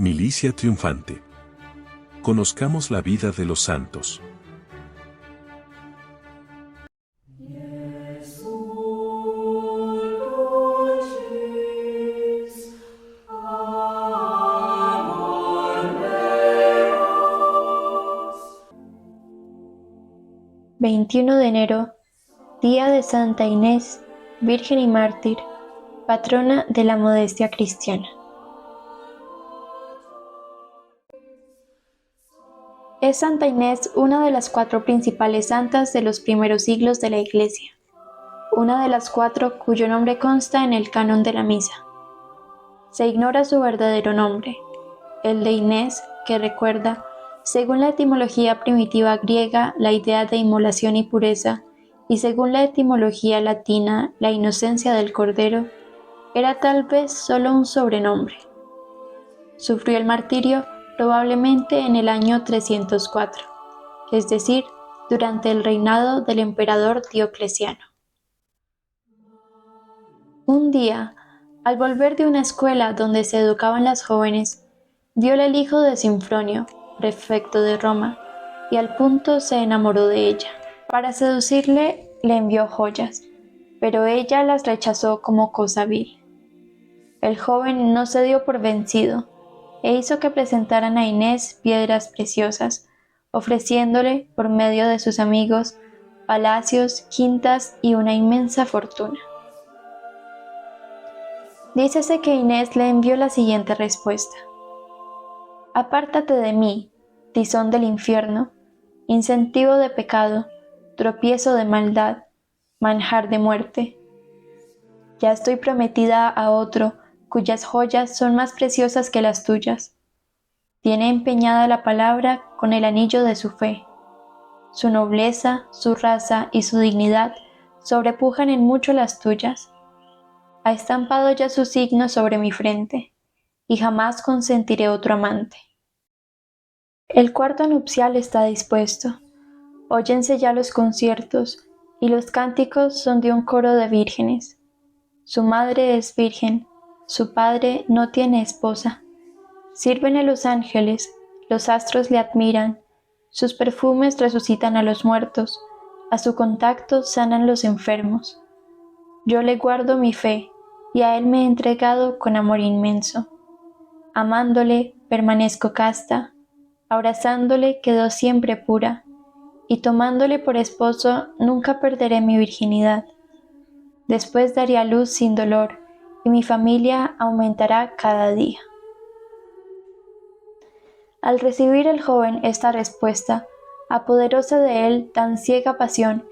Milicia triunfante. Conozcamos la vida de los santos. ...21 de enero... Día de Santa Inés, Virgen y Mártir, patrona de la modestia cristiana. Es Santa Inés una de las 4 principales santas de los primeros siglos de la Iglesia, una de las 4 cuyo nombre consta en el canon de la misa. Se ignora su verdadero nombre, el de Inés, que recuerda, según la etimología primitiva griega, la idea de inmolación y pureza, y según la etimología latina, la inocencia del Cordero, era tal vez solo un sobrenombre. Sufrió el martirio probablemente en el año 304, es decir, durante el reinado del emperador Diocleciano. Un día, al volver de una escuela donde se educaban las jóvenes, viola el hijo de Sinfronio, prefecto de Roma, y al punto se enamoró de ella. Para seducirle, le envió joyas, pero ella las rechazó como cosa vil. El joven no se dio por vencido, e hizo que presentaran a Inés piedras preciosas, ofreciéndole, por medio de sus amigos, palacios, quintas y una inmensa fortuna. Dícese que Inés le envió la siguiente respuesta: «Apártate de mí, tizón del infierno, incentivo de pecado, tropiezo de maldad, manjar de muerte. Ya estoy prometida a otro, cuyas joyas son más preciosas que las tuyas. Tiene empeñada la palabra con el anillo de su fe. Su nobleza, su raza y su dignidad sobrepujan en mucho las tuyas. Ha estampado ya su signo sobre mi frente, y jamás consentiré otro amante. El cuarto nupcial está dispuesto. Óyense ya los conciertos, y los cánticos son de un coro de vírgenes. Su madre es virgen, su padre no tiene esposa. Sírvenle los ángeles, los astros le admiran, sus perfumes resucitan a los muertos, a su contacto sanan los enfermos. Yo le guardo mi fe, y a él me he entregado con amor inmenso. Amándole, permanezco casta, abrazándole quedo siempre pura, y tomándole por esposo nunca perderé mi virginidad. Después daré a luz sin dolor, y mi familia aumentará cada día». Al recibir el joven esta respuesta, apoderóse de él tan ciega pasión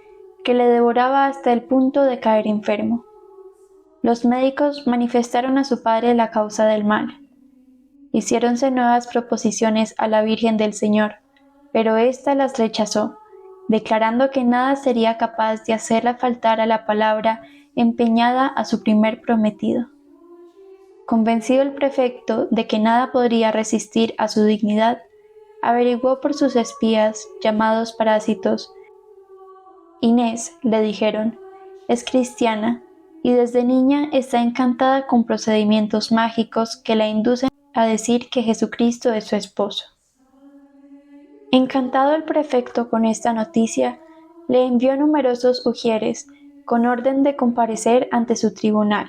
que le devoraba hasta el punto de caer enfermo. Los médicos manifestaron a su padre la causa del mal. Hiciéronse nuevas proposiciones a la Virgen del Señor, pero ésta las rechazó, declarando que nada sería capaz de hacerla faltar a la palabra empeñada a su primer prometido. Convencido el prefecto de que nada podría resistir a su dignidad, averiguó por sus espías, llamados parásitos. «Inés», le dijeron, «es cristiana, y desde niña está encantada con procedimientos mágicos que la inducen a decir que Jesucristo es su esposo». Encantado el prefecto con esta noticia, le envió numerosos ujieres, con orden de comparecer ante su tribunal.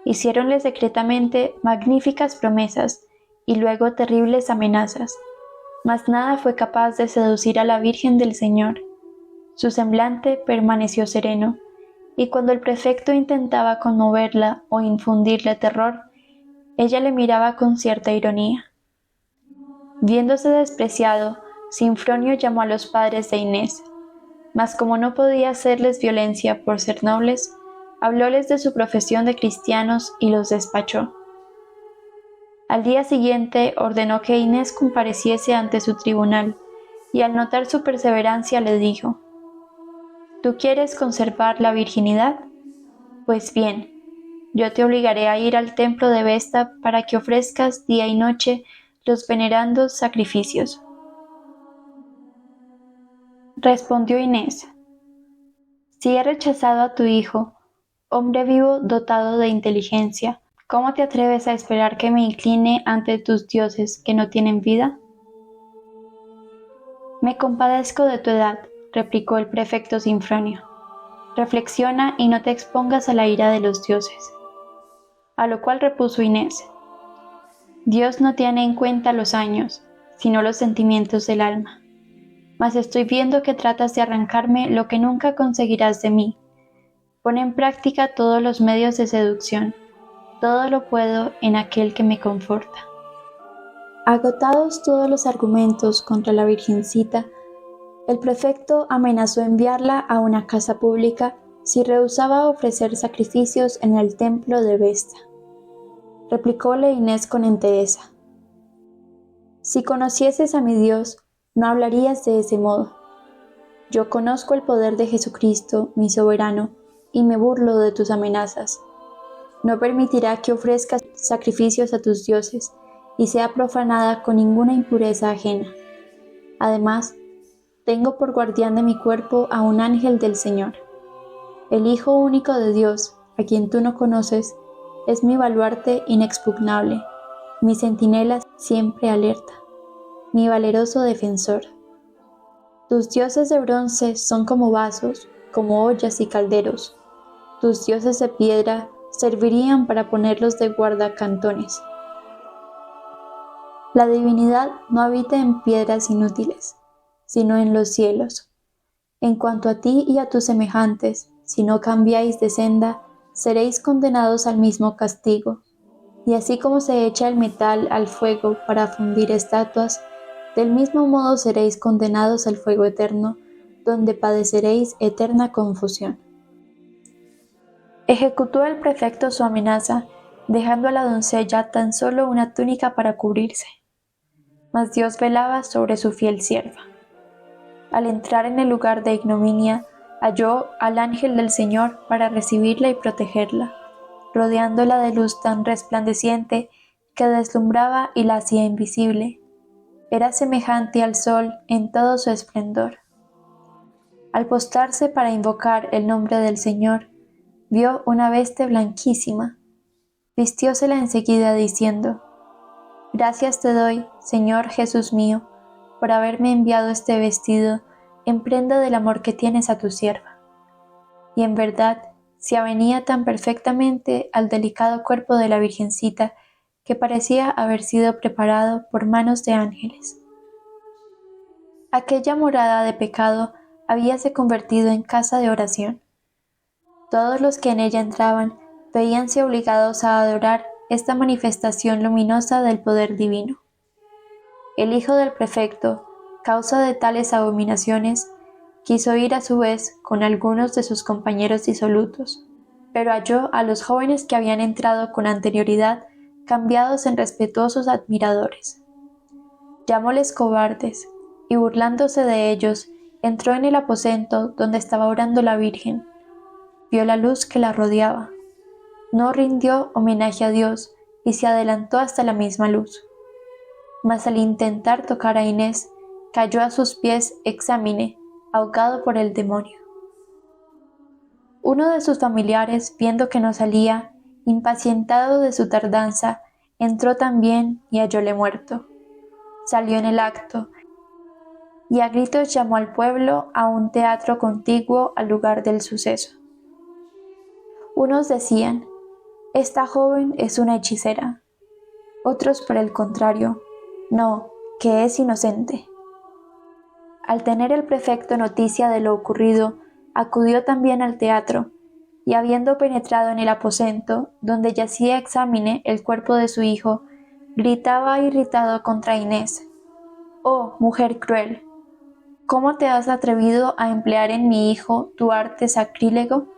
Hiciéronle secretamente magníficas promesas y luego terribles amenazas, mas nada fue capaz de seducir a la Virgen del Señor. Su semblante permaneció sereno, y cuando el prefecto intentaba conmoverla o infundirle terror, ella le miraba con cierta ironía. Viéndose despreciado, Sinfronio llamó a los padres de Inés, mas como no podía hacerles violencia por ser nobles, hablóles de su profesión de cristianos y los despachó. Al día siguiente ordenó que Inés compareciese ante su tribunal, y al notar su perseverancia le dijo: «¿Tú quieres conservar la virginidad? Pues bien, yo te obligaré a ir al templo de Vesta para que ofrezcas día y noche los venerandos sacrificios». Respondió Inés: «Si he rechazado a tu hijo, hombre vivo dotado de inteligencia, ¿Cómo te atreves a esperar que me incline ante tus dioses que no tienen vida? Me compadezco de tu edad, replicó el prefecto Sinfronio. Reflexiona y no te expongas a la ira de los dioses. A lo cual repuso Inés: Dios no tiene en cuenta los años, sino los sentimientos del alma. Mas estoy viendo que tratas de arrancarme lo que nunca conseguirás de mí. Pon en práctica todos los medios de seducción. Todo lo puedo en aquel que me conforta. Agotados todos los argumentos contra la Virgencita, el prefecto amenazó enviarla a una casa pública si rehusaba ofrecer sacrificios en el templo de Vesta. Replicóle Inés con entereza: Si conocieses a mi Dios, no hablarías de ese modo. Yo conozco el poder de Jesucristo, mi soberano, y me burlo de tus amenazas. No permitirá que ofrezcas sacrificios a tus dioses y sea profanada con ninguna impureza ajena. Además, tengo por guardián de mi cuerpo a un ángel del Señor. El Hijo único de Dios, a quien tú no conoces, es mi baluarte inexpugnable, mi centinela siempre alerta, mi valeroso defensor. Tus dioses de bronce son como vasos, como ollas y calderos. Tus dioses de piedra servirían para ponerlos de guardacantones. La divinidad no habita en piedras inútiles, sino en los cielos. En cuanto a ti y a tus semejantes, si no cambiáis de senda, seréis condenados al mismo castigo. Y así como se echa el metal al fuego para fundir estatuas, del mismo modo seréis condenados al fuego eterno, donde padeceréis eterna confusión. Ejecutó el prefecto su amenaza, dejando a la doncella tan solo una túnica para cubrirse. Mas Dios velaba sobre su fiel sierva. Al entrar en el lugar de ignominia, halló al ángel del Señor para recibirla y protegerla, rodeándola de luz tan resplandeciente que deslumbraba y la hacía invisible. Era semejante al sol en todo su esplendor. Al postrarse para invocar el nombre del Señor, vio una veste blanquísima. Vistiósela enseguida diciendo: Gracias te doy, Señor Jesús mío, por haberme enviado este vestido en prenda del amor que tienes a tu sierva. Y en verdad, se avenía tan perfectamente al delicado cuerpo de la Virgencita que parecía haber sido preparado por manos de ángeles. Aquella morada de pecado habíase convertido en casa de oración. Todos los que en ella entraban veíanse obligados a adorar esta manifestación luminosa del poder divino. El hijo del prefecto, causa de tales abominaciones, quiso ir a su vez con algunos de sus compañeros disolutos, pero halló a los jóvenes que habían entrado con anterioridad cambiados en respetuosos admiradores. Llamóles cobardes, y burlándose de ellos, entró en el aposento donde estaba orando la Virgen. Vio la luz que la rodeaba. No rindió homenaje a Dios y se adelantó hasta la misma luz. Mas al intentar tocar a Inés, cayó a sus pies exámine, ahogado por el demonio. Uno de sus familiares, viendo que no salía, impacientado de su tardanza, entró también y hallóle muerto. Salió en el acto, y a gritos llamó al pueblo a un teatro contiguo al lugar del suceso. Unos decían: Esta joven es una hechicera. Otros, por el contrario: No, que es inocente. Al tener el prefecto noticia de lo ocurrido, acudió también al teatro, y habiendo penetrado en el aposento, donde yacía exámine el cuerpo de su hijo, gritaba irritado contra Inés: «Oh, mujer cruel, ¿cómo te has atrevido a emplear en mi hijo tu arte sacrílego?».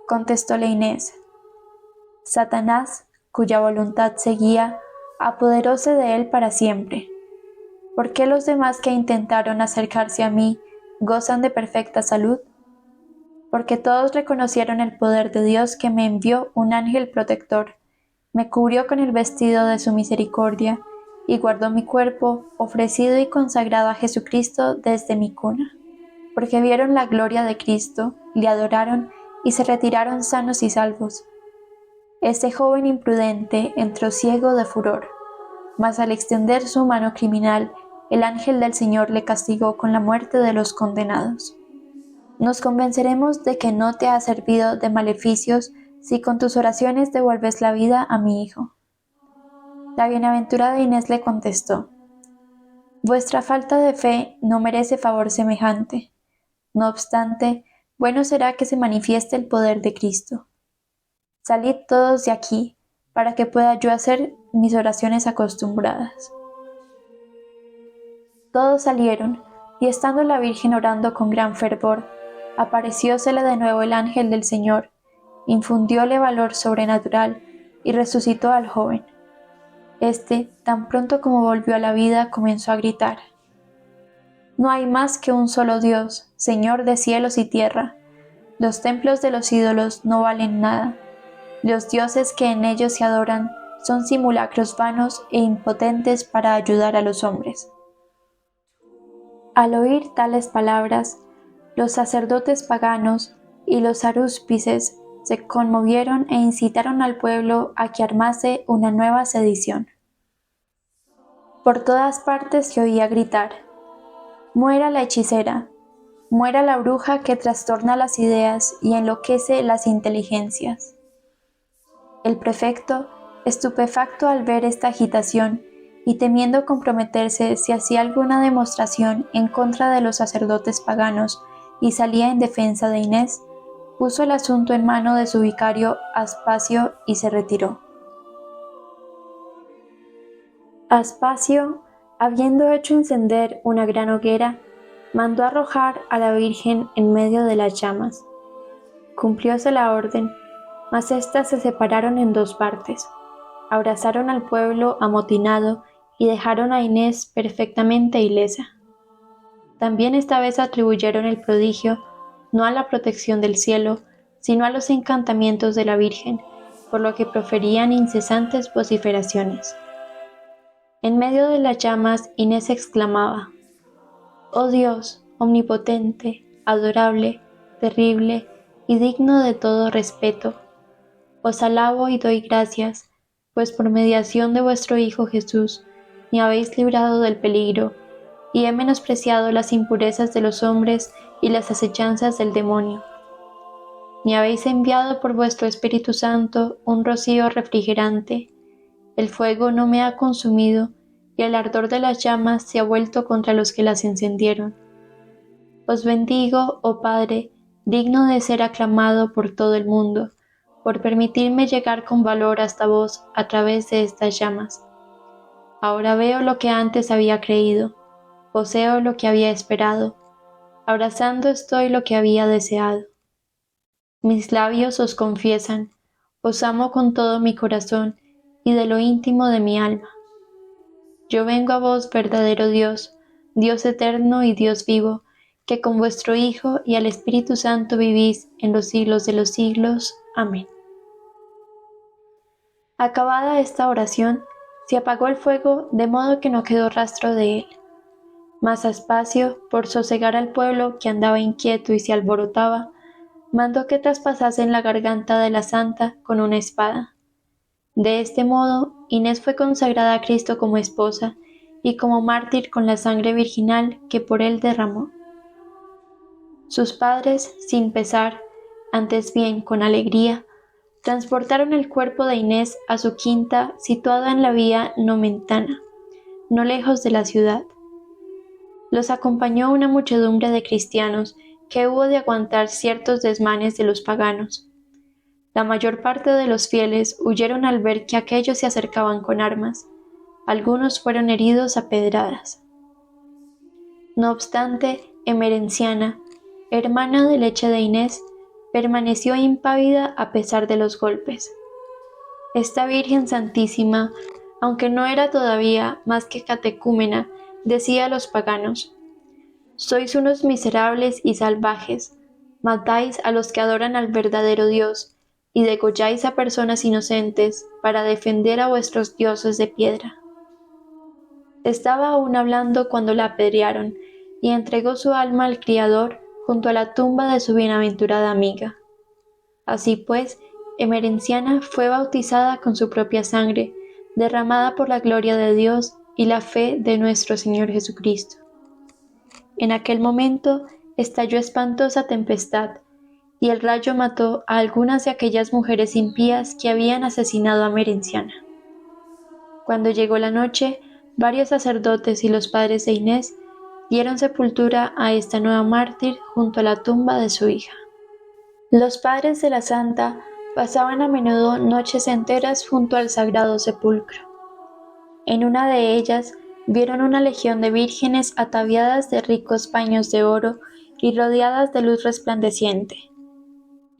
Contestóle Inés: «Satanás, cuya voluntad seguía, apoderóse de él para siempre. ¿Por qué los demás que intentaron acercarse a mí gozan de perfecta salud? Porque todos reconocieron el poder de Dios que me envió un ángel protector, me cubrió con el vestido de su misericordia y guardó mi cuerpo ofrecido y consagrado a Jesucristo desde mi cuna. Porque vieron la gloria de Cristo, le adoraron y se retiraron sanos y salvos. Este joven imprudente entró ciego de furor, mas al extender su mano criminal, el ángel del Señor le castigó con la muerte de los condenados. Nos convenceremos de que no te ha servido de maleficios si con tus oraciones devuelves la vida a mi hijo. La bienaventurada Inés le contestó: Vuestra falta de fe no merece favor semejante. No obstante, bueno será que se manifieste el poder de Cristo. Salid todos de aquí, para que pueda yo hacer mis oraciones acostumbradas. Todos salieron, y estando la Virgen orando con gran fervor, apareciósele de nuevo el ángel del Señor, infundióle valor sobrenatural y resucitó al joven. Este, tan pronto como volvió a la vida, comenzó a gritar: No hay más que un solo Dios, Señor de cielos y tierra. Los templos de los ídolos no valen nada. Los dioses que en ellos se adoran son simulacros vanos e impotentes para ayudar a los hombres. Al oír tales palabras, los sacerdotes paganos y los arúspices se conmovieron e incitaron al pueblo a que armase una nueva sedición. Por todas partes se oía gritar: «Muera la hechicera, muera la bruja que trastorna las ideas y enloquece las inteligencias». El prefecto, estupefacto al ver esta agitación y temiendo comprometerse si hacía alguna demostración en contra de los sacerdotes paganos y salía en defensa de Inés, puso el asunto en mano de su vicario Aspacio y se retiró. Aspacio, habiendo hecho encender una gran hoguera, mandó arrojar a la Virgen en medio de las llamas. Cumplióse la orden, mas éstas se separaron en dos partes, abrazaron al pueblo amotinado y dejaron a Inés perfectamente ilesa. También esta vez atribuyeron el prodigio no a la protección del cielo, sino a los encantamientos de la Virgen, por lo que proferían incesantes vociferaciones. En medio de las llamas Inés exclamaba: «Oh Dios, omnipotente, adorable, terrible y digno de todo respeto, os alabo y doy gracias, pues por mediación de vuestro Hijo Jesús me habéis librado del peligro, y he menospreciado las impurezas de los hombres y las acechanzas del demonio. Me habéis enviado por vuestro Espíritu Santo un rocío refrigerante, el fuego no me ha consumido, y el ardor de las llamas se ha vuelto contra los que las encendieron. Os bendigo, oh Padre, digno de ser aclamado por todo el mundo, por permitirme llegar con valor hasta vos a través de estas llamas. Ahora veo lo que antes había creído, poseo lo que había esperado, abrazando estoy lo que había deseado. Mis labios os confiesan, os amo con todo mi corazón y de lo íntimo de mi alma. Yo vengo a vos, verdadero Dios, Dios eterno y Dios vivo, que con vuestro Hijo y al Espíritu Santo vivís en los siglos de los siglos. Amén». Acabada esta oración, se apagó el fuego de modo que no quedó rastro de él. Mas Aspacio, por sosegar al pueblo que andaba inquieto y se alborotaba, mandó que traspasasen la garganta de la santa con una espada. De este modo, Inés fue consagrada a Cristo como esposa y como mártir con la sangre virginal que por él derramó. Sus padres, sin pesar, antes bien con alegría, transportaron el cuerpo de Inés a su quinta situada en la vía Nomentana, no lejos de la ciudad. Los acompañó una muchedumbre de cristianos que hubo de aguantar ciertos desmanes de los paganos. La mayor parte de los fieles huyeron al ver que aquellos se acercaban con armas. Algunos fueron heridos a pedradas. No obstante, Emerenciana, hermana de leche de Inés, permaneció impávida a pesar de los golpes. Esta Virgen Santísima, aunque no era todavía más que catecúmena, decía a los paganos: «Sois unos miserables y salvajes, matáis a los que adoran al verdadero Dios, y degolláis a personas inocentes para defender a vuestros dioses de piedra». Estaba aún hablando cuando la apedrearon, y entregó su alma al Criador junto a la tumba de su bienaventurada amiga. Así pues, Emerenciana fue bautizada con su propia sangre, derramada por la gloria de Dios y la fe de nuestro Señor Jesucristo. En aquel momento estalló espantosa tempestad, y el rayo mató a algunas de aquellas mujeres impías que habían asesinado a Emerenciana. Cuando llegó la noche, varios sacerdotes y los padres de Inés dieron sepultura a esta nueva mártir junto a la tumba de su hija. Los padres de la santa pasaban a menudo noches enteras junto al sagrado sepulcro. En una de ellas vieron una legión de vírgenes ataviadas de ricos paños de oro y rodeadas de luz resplandeciente.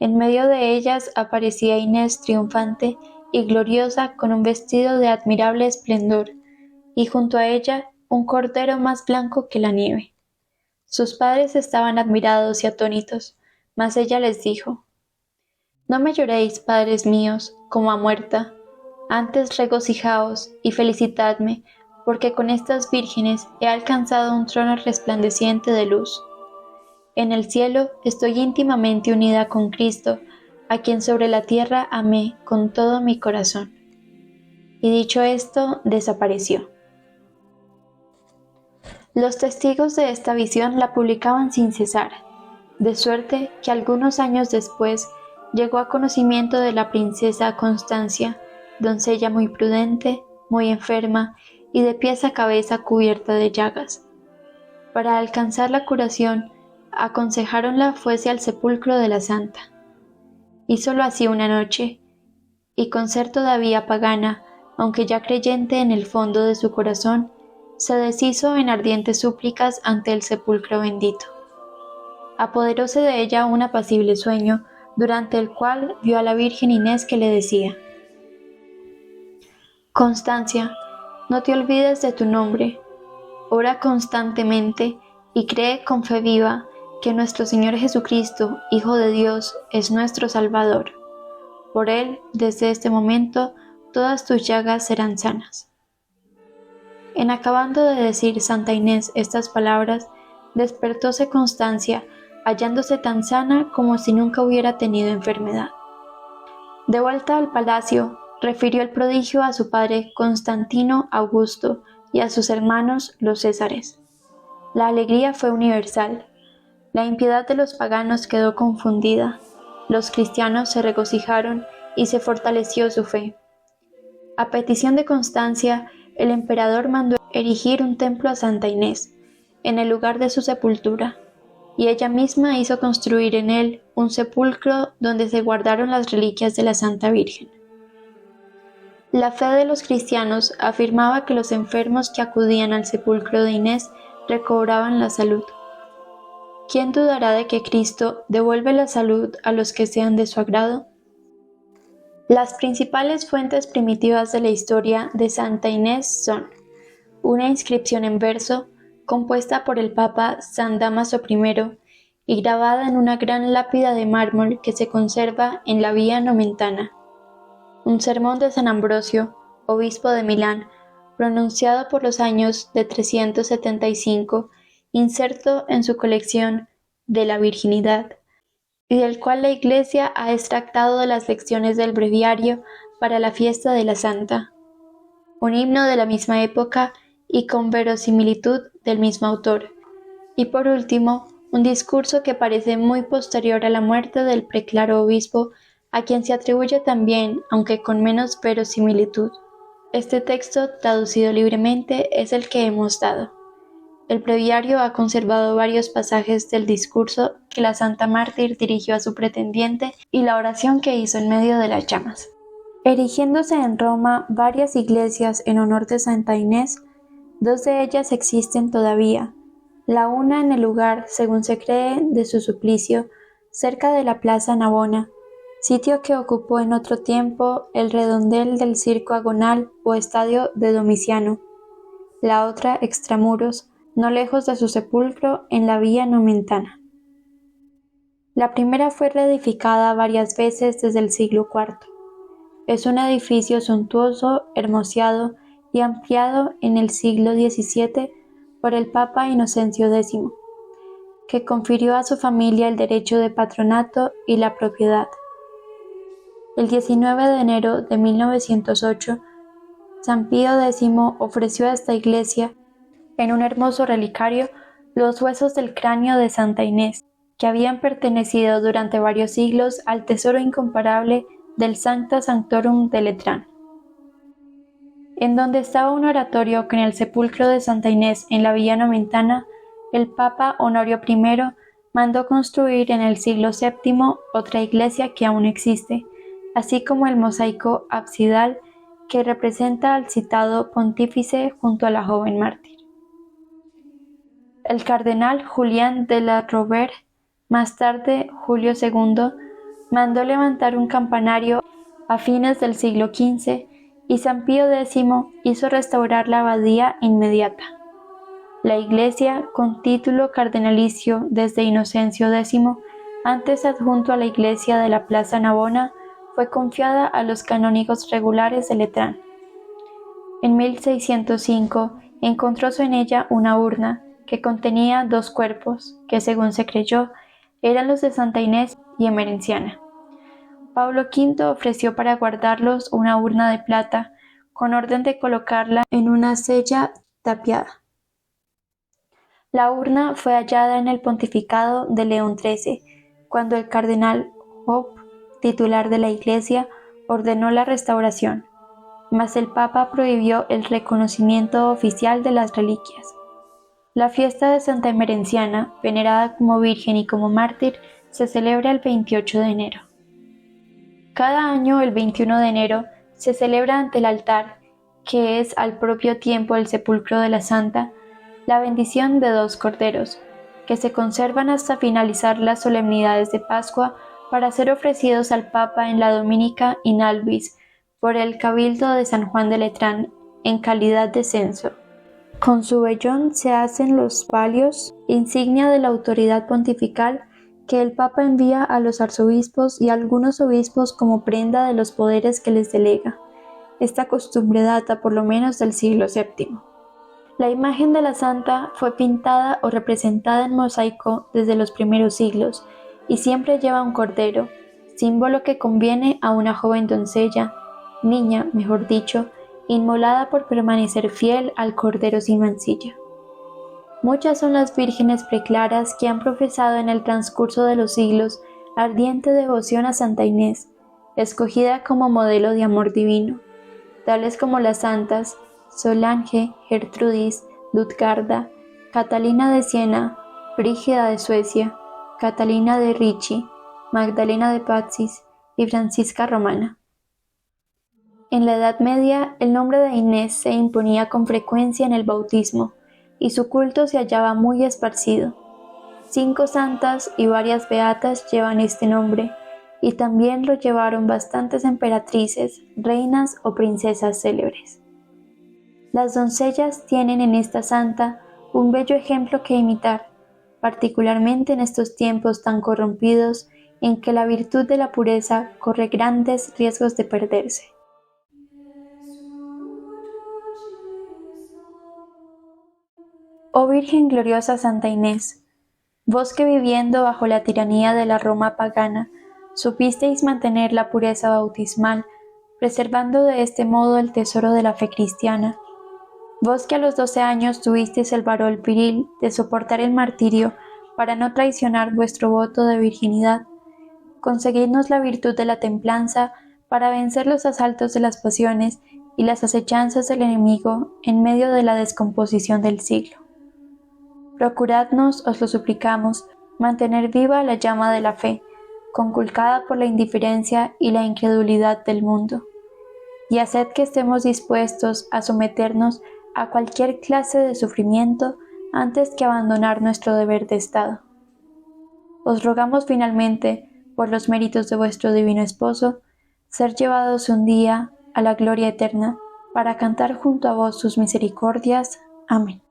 En medio de ellas aparecía Inés triunfante y gloriosa con un vestido de admirable esplendor, y junto a ella un cordero más blanco que la nieve. Sus padres estaban admirados y atónitos, mas ella les dijo: «No me lloréis, padres míos, como a muerta, antes regocijaos y felicitadme, porque con estas vírgenes he alcanzado un trono resplandeciente de luz. En el cielo estoy íntimamente unida con Cristo, a quien sobre la tierra amé con todo mi corazón». Y dicho esto, desapareció. Los testigos de esta visión la publicaban sin cesar, de suerte que algunos años después llegó a conocimiento de la princesa Constancia, doncella muy prudente, muy enferma y de pies a cabeza cubierta de llagas. Para alcanzar la curación, aconsejáronla fuese al sepulcro de la santa. Hízolo así una noche, y con ser todavía pagana, aunque ya creyente en el fondo de su corazón, se deshizo en ardientes súplicas ante el sepulcro bendito. Apoderóse de ella un apacible sueño, durante el cual vio a la Virgen Inés que le decía: «Constancia, no te olvides de tu nombre, ora constantemente y cree con fe viva que nuestro Señor Jesucristo, Hijo de Dios, es nuestro Salvador. Por Él, desde este momento, todas tus llagas serán sanas». En acabando de decir Santa Inés estas palabras, despertóse Constancia, hallándose tan sana como si nunca hubiera tenido enfermedad. De vuelta al palacio, refirió el prodigio a su padre Constantino Augusto y a sus hermanos los Césares. La alegría fue universal. La impiedad de los paganos quedó confundida. Los cristianos se regocijaron y se fortaleció su fe. A petición de Constancia, el emperador mandó erigir un templo a Santa Inés, en el lugar de su sepultura, y ella misma hizo construir en él un sepulcro donde se guardaron las reliquias de la Santa Virgen. La fe de los cristianos afirmaba que los enfermos que acudían al sepulcro de Inés recobraban la salud. ¿Quién dudará de que Cristo devuelve la salud a los que sean de su agrado? Las principales fuentes primitivas de la historia de Santa Inés son una inscripción en verso compuesta por el Papa San Dámaso I y grabada en una gran lápida de mármol que se conserva en la Vía Nomentana, un sermón de San Ambrosio, obispo de Milán, pronunciado por los años de 375, inserto en su colección de la Virginidad, y del cual la Iglesia ha extractado de las lecciones del breviario para la fiesta de la Santa, un himno de la misma época y con verosimilitud del mismo autor, y por último, un discurso que parece muy posterior a la muerte del preclaro obispo, a quien se atribuye también, aunque con menos verosimilitud. Este texto, traducido libremente, es el que hemos dado. El breviario ha conservado varios pasajes del discurso que la Santa Mártir dirigió a su pretendiente y la oración que hizo en medio de las llamas. Erigiéndose en Roma varias iglesias en honor de Santa Inés, dos de ellas existen todavía, la una en el lugar, según se cree, de su suplicio, cerca de la Plaza Navona, sitio que ocupó en otro tiempo el redondel del Circo Agonal o estadio de Domiciano, la otra extramuros, no lejos de su sepulcro en la Vía Nomentana. La primera fue reedificada varias veces desde el siglo IV. Es un edificio suntuoso, hermoseado y ampliado en el siglo XVII por el Papa Inocencio X, que confirió a su familia el derecho de patronato y la propiedad. El 19 de enero de 1908, San Pío X ofreció a esta iglesia, en un hermoso relicario, los huesos del cráneo de Santa Inés, que habían pertenecido durante varios siglos al tesoro incomparable del Sancta Sanctorum de Letrán. En donde estaba un oratorio con el sepulcro de Santa Inés en la Villa Nomentana, el Papa Honorio I mandó construir en el siglo VII otra iglesia que aún existe, así como el mosaico absidal que representa al citado pontífice junto a la joven mártir. El cardenal Julián de la Rovere, más tarde Julio II, mandó levantar un campanario a fines del siglo XV y San Pío X hizo restaurar la abadía inmediata. La iglesia, con título cardenalicio desde Inocencio X, antes adjunto a la iglesia de la Plaza Navona, fue confiada a los canónigos regulares de Letrán. En 1605 encontróse en ella una urna que contenía dos cuerpos, que según se creyó, eran los de Santa Inés y Emerenciana. Pablo V ofreció para guardarlos una urna de plata, con orden de colocarla en una cella tapiada. La urna fue hallada en el pontificado de León XIII, cuando el cardenal Hope, titular de la iglesia, ordenó la restauración, mas el Papa prohibió el reconocimiento oficial de las reliquias. La fiesta de Santa Emerenciana, venerada como virgen y como mártir, se celebra el 28 de enero. Cada año, el 21 de enero, se celebra ante el altar, que es al propio tiempo el sepulcro de la Santa, la bendición de dos corderos, que se conservan hasta finalizar las solemnidades de Pascua para ser ofrecidos al Papa en la Dominica in Albis por el Cabildo de San Juan de Letrán en calidad de censo. Con su vellón se hacen los palios, insignia de la autoridad pontifical que el Papa envía a los arzobispos y a algunos obispos como prenda de los poderes que les delega. Esta costumbre data por lo menos del siglo VII. La imagen de la Santa fue pintada o representada en mosaico desde los primeros siglos y siempre lleva un cordero, símbolo que conviene a una joven doncella, niña, mejor dicho, inmolada por permanecer fiel al Cordero sin mancilla. Muchas son las vírgenes preclaras que han profesado en el transcurso de los siglos ardiente devoción a Santa Inés, escogida como modelo de amor divino, tales como las santas Solange, Gertrudis, Lutgarda, Catalina de Siena, Brígida de Suecia, Catalina de Ricci, Magdalena de Pazzi y Francisca Romana. En la Edad Media, el nombre de Inés se imponía con frecuencia en el bautismo, y su culto se hallaba muy esparcido. 5 santas y varias beatas llevan este nombre, y también lo llevaron bastantes emperatrices, reinas o princesas célebres. Las doncellas tienen en esta santa un bello ejemplo que imitar, particularmente en estos tiempos tan corrompidos en que la virtud de la pureza corre grandes riesgos de perderse. Oh Virgen gloriosa Santa Inés, vos que viviendo bajo la tiranía de la Roma pagana, supisteis mantener la pureza bautismal, preservando de este modo el tesoro de la fe cristiana, vos que a los 12 años tuvisteis el valor viril de soportar el martirio para no traicionar vuestro voto de virginidad, conseguidnos la virtud de la templanza para vencer los asaltos de las pasiones y las acechanzas del enemigo en medio de la descomposición del siglo. Procuradnos, os lo suplicamos, mantener viva la llama de la fe, conculcada por la indiferencia y la incredulidad del mundo, y haced que estemos dispuestos a someternos a cualquier clase de sufrimiento antes que abandonar nuestro deber de Estado. Os rogamos finalmente, por los méritos de vuestro divino esposo, ser llevados un día a la gloria eterna, para cantar junto a vos sus misericordias. Amén.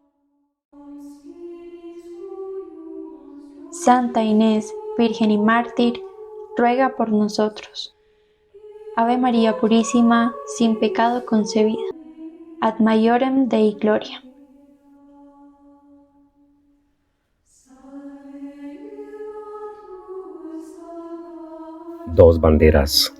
Santa Inés, Virgen y Mártir, ruega por nosotros. Ave María Purísima, sin pecado concebida. Ad maiorem Dei gloria. Dos banderas.